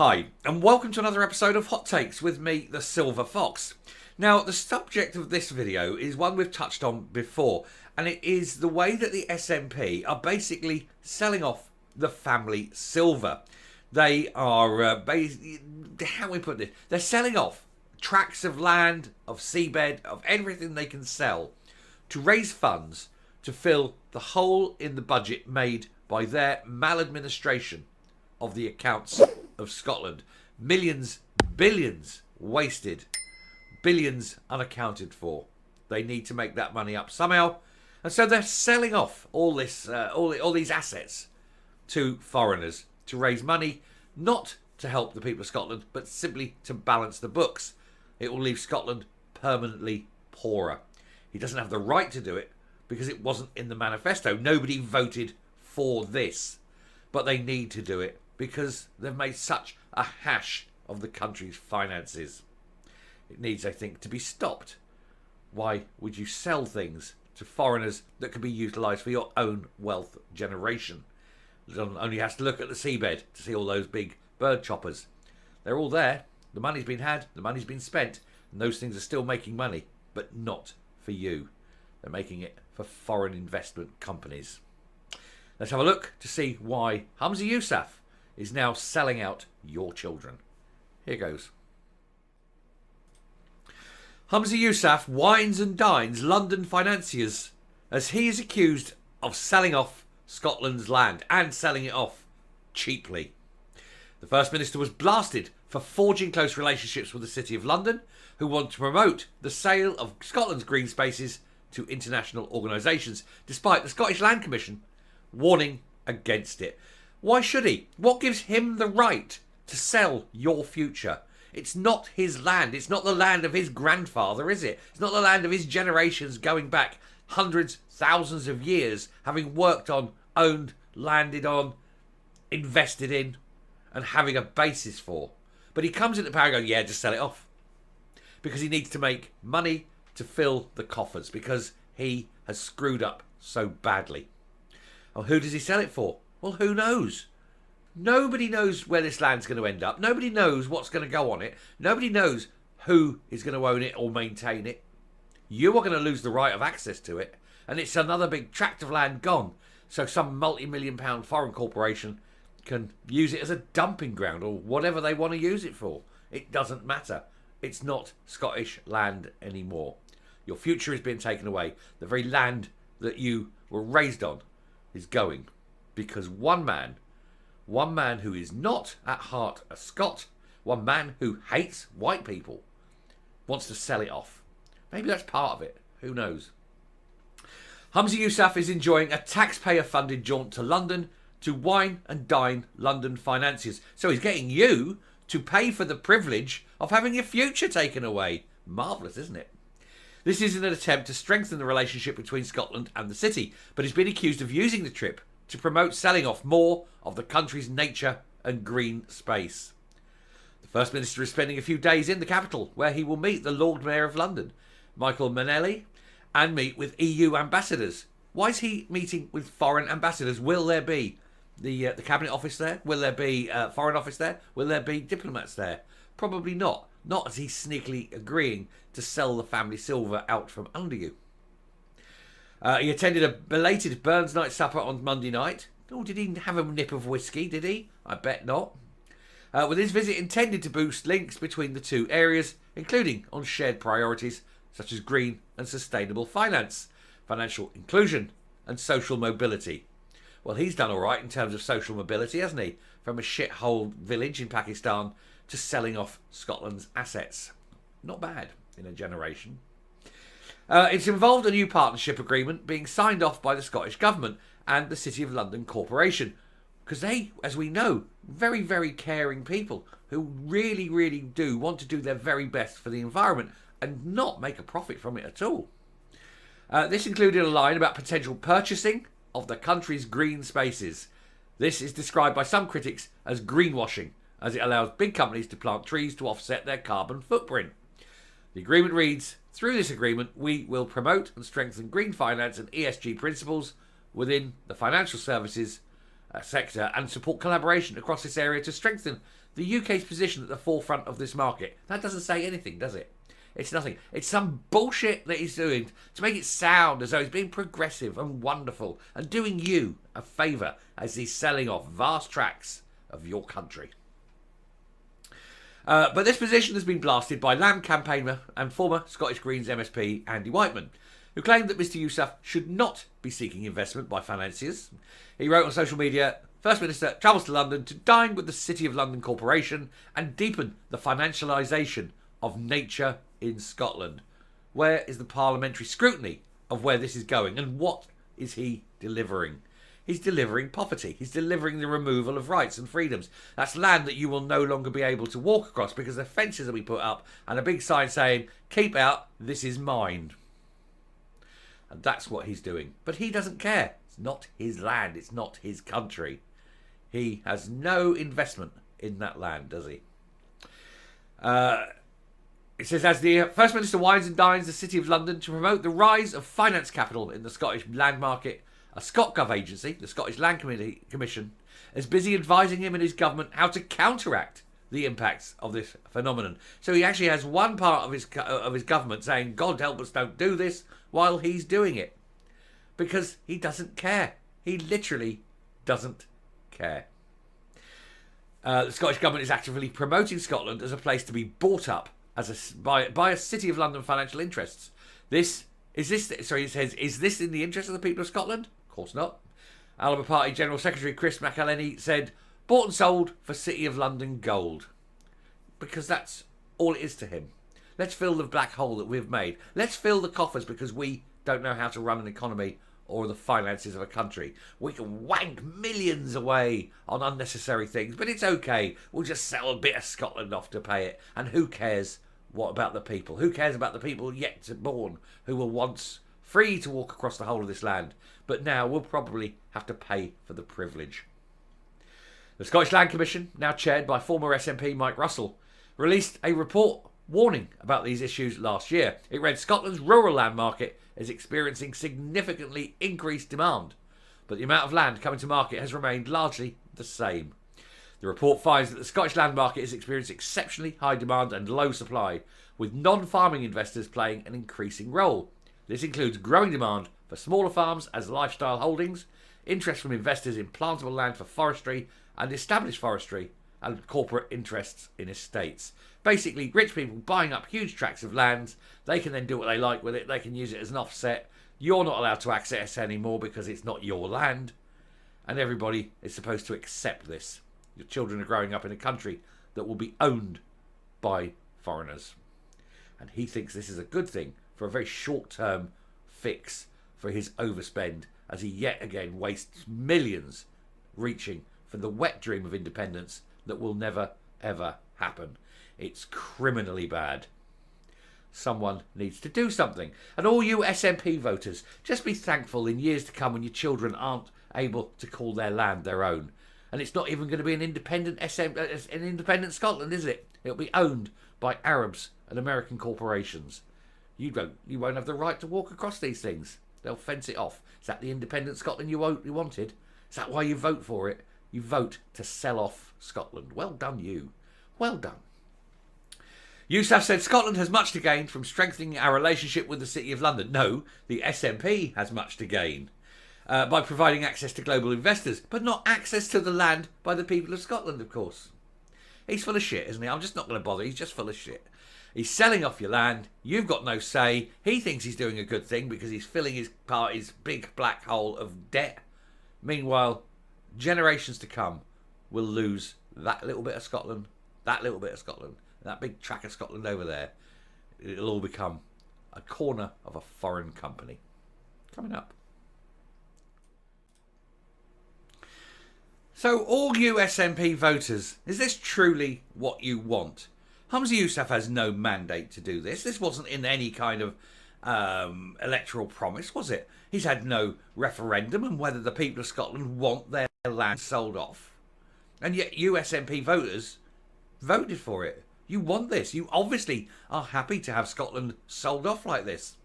Hi, and welcome to another episode of Hot Takes with me, the Silver Fox. Now, the subject of this video is one we've touched on before, and it is the way that the SNP are basically selling off the family silver. They are, how we put this, they're selling off tracts of land, of seabed, of everything they can sell to raise funds to fill the hole in the budget made by their maladministration of the accounts of Scotland. Millions, billions wasted, billions unaccounted for. They need to make that money up somehow, and so they're selling off all this, all these assets to foreigners to raise money, not to help the people of Scotland, but simply to balance the books. It will leave Scotland permanently poorer. He doesn't have the right to do it because it wasn't in the manifesto. Nobody voted for this, but they need to do it because they've made such a hash of the country's finances. It needs, I think, to be stopped. Why would you sell things to foreigners that can be utilised for your own wealth generation? One only has to look at the seabed to see all those big bird choppers. They're all there. The money's been had, the money's been spent, and those things are still making money, but not for you. They're making it for foreign investment companies. Let's have a look to see why Humza Yousaf is now selling out your children. Here goes. Humza Yousaf wines and dines London financiers as he is accused of selling off Scotland's land and selling it off cheaply. The First Minister was blasted for forging close relationships with the City of London, who want to promote the sale of Scotland's green spaces to international organisations, despite the Scottish Land Commission warning against it. Why should he? What gives him the right to sell your future? It's not his land. It's not the land of his grandfather, is it? It's not the land of his generations going back hundreds, thousands of years, having worked on, owned, landed on, invested in, and having a basis for. But he comes into power and goes, yeah, just sell it off. Because he needs to make money to fill the coffers, because he has screwed up so badly. Well, who does he sell it for? Well, who knows? Nobody knows where this land's going to end up. Nobody knows what's going to go on it. Nobody knows who is going to own it or maintain it. You are going to lose the right of access to it, and it's another big tract of land gone. So some multi-million-pound foreign corporation can use it as a dumping ground or whatever they want to use it for. It doesn't matter. It's not Scottish land anymore. Your future is being taken away. The very land that you were raised on is going because one man who is not at heart a Scot, one man who hates white people, wants to sell it off. Maybe that's part of it. Who knows? Humza Yousaf is enjoying a taxpayer-funded jaunt to London to wine and dine London financiers. So he's getting you to pay for the privilege of having your future taken away. Marvellous, isn't it? This is an attempt to strengthen the relationship between Scotland and the city, but he's been accused of using the trip to promote selling off more of the country's nature and green space. The First Minister is spending a few days in the capital, where he will meet the Lord Mayor of London, Michael Manelli, and meet with EU ambassadors. Why is he meeting with foreign ambassadors? Will there be the Cabinet Office there? Will there be Foreign Office there? Will there be diplomats there? Probably not. Not as he's sneakily agreeing to sell the family silver out from under you. He attended a belated Burns night supper on Monday night. Oh, did he have a nip of whiskey, did he? I bet not. With his visit intended to boost links between the two areas, including on shared priorities such as green and sustainable finance, financial inclusion and social mobility. Well, he's done all right in terms of social mobility, hasn't he? From a shithole village in Pakistan to selling off Scotland's assets. Not bad in a generation. It's involved a new partnership agreement being signed off by the Scottish Government and the City of London Corporation. Because they, as we know, very, very caring people who really, really do want to do their very best for the environment and not make a profit from it at all. This included a line about potential purchasing of the country's green spaces. This is described by some critics as greenwashing, as it allows big companies to plant trees to offset their carbon footprint. The agreement reads, through this agreement, we will promote and strengthen green finance and ESG principles within the financial services sector and support collaboration across this area to strengthen the UK's position at the forefront of this market. That doesn't say anything, does it? It's nothing. It's some bullshit that he's doing to make it sound as though he's being progressive and wonderful and doing you a favour as he's selling off vast tracts of your country. But this position has been blasted by Land campaigner and former Scottish Greens MSP Andy Whiteman, who claimed that Mr Yousaf should not be seeking investment by financiers. He wrote on social media, First Minister travels to London to dine with the City of London Corporation and deepen the financialisation of nature in Scotland. Where is the parliamentary scrutiny of where this is going, and what is he delivering? He's delivering poverty. He's delivering the removal of rights and freedoms. That's land that you will no longer be able to walk across because the fences will be put up and a big sign saying, keep out, this is mine. And that's what he's doing. But he doesn't care. It's not his land. It's not his country. He has no investment in that land, does he? It says, as the First Minister wines and dines the City of London to promote the rise of finance capital in the Scottish land market, a ScotGov agency, the Scottish Land Commission, is busy advising him and his government how to counteract the impacts of this phenomenon. So he actually has one part of his government saying, God help us, don't do this, while he's doing it. Because he doesn't care. He literally doesn't care. The Scottish Government is actively promoting Scotland as a place to be bought up by a City of London financial interests. Is this in the interest of the people of Scotland? Of course not. Labour Party General Secretary Chris McAleny said, bought and sold for City of London gold. Because that's all it is to him. Let's fill the black hole that we've made. Let's fill the coffers because we don't know how to run an economy or the finances of a country. We can wank millions away on unnecessary things, but it's okay. We'll just sell a bit of Scotland off to pay it. And who cares what about the people? Who cares about the people yet to born who were once free to walk across the whole of this land, but now will probably have to pay for the privilege? The Scottish Land Commission, now chaired by former SNP Mike Russell, released a report warning about these issues last year. It read, Scotland's rural land market is experiencing significantly increased demand, but the amount of land coming to market has remained largely the same. The report finds that the Scottish land market is experiencing exceptionally high demand and low supply, with non-farming investors playing an increasing role. This includes growing demand for smaller farms as lifestyle holdings, interest from investors in plantable land for forestry and established forestry, and corporate interests in estates. Basically, rich people buying up huge tracts of land. They can then do what they like with it. They can use it as an offset. You're not allowed to access it anymore because it's not your land. And everybody is supposed to accept this. Your children are growing up in a country that will be owned by foreigners. And he thinks this is a good thing for a very short-term fix for his overspend as he yet again wastes millions reaching for the wet dream of independence that will never, ever happen. It's criminally bad. Someone needs to do something. And all you SNP voters, just be thankful in years to come when your children aren't able to call their land their own. And it's not even going to be an independent Scotland, is it? It'll be owned by Arabs and American corporations. You won't have the right to walk across these things. They'll fence it off. Is that the independent Scotland you wanted? Is that why you vote for it? You vote to sell off Scotland. Well done, you. Well done. Yousaf said Scotland has much to gain from strengthening our relationship with the City of London. No, the SNP has much to gain by providing access to global investors, but not access to the land by the people of Scotland, of course. He's full of shit, isn't he? I'm just not going to bother. He's just full of shit. He's selling off your land. You've got no say. He thinks he's doing a good thing because he's filling his big black hole of debt. Meanwhile, generations to come will lose that little bit of Scotland, that little bit of Scotland, that big tract of Scotland over there. It'll all become a corner of a foreign company. Coming up. So, all you SNP voters, is this truly what you want? Humza Yousaf has no mandate to do this. This wasn't in any kind of electoral promise, was it? He's had no referendum on whether the people of Scotland want their land sold off. And yet you SNP voters voted for it. You want this. You obviously are happy to have Scotland sold off like this.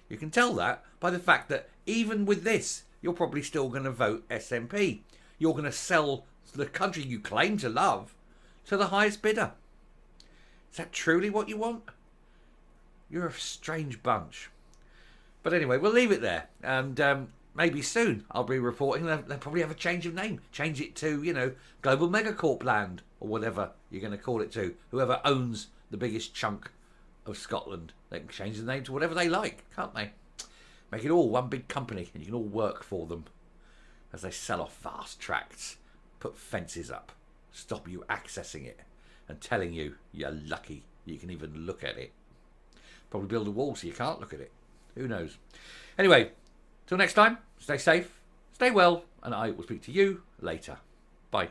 You can tell that by the fact that even with this, you're probably still going to vote SNP. You're going to sell the country you claim to love to the highest bidder. Is that truly what you want? You're a strange bunch. But anyway, we'll leave it there. And maybe soon I'll be reporting they'll probably have a change of name. Change it to, Global Megacorp Land or whatever you're going to call it to. Whoever owns the biggest chunk of Scotland. They can change the name to whatever they like, can't they? Make it all one big company and you can all work for them as they sell off vast tracts, put fences up, stop you accessing it and telling you you're lucky you can even look at it. Probably build a wall so you can't look at it. Who knows? Anyway, till next time, stay safe, stay well, and I will speak to you later. Bye.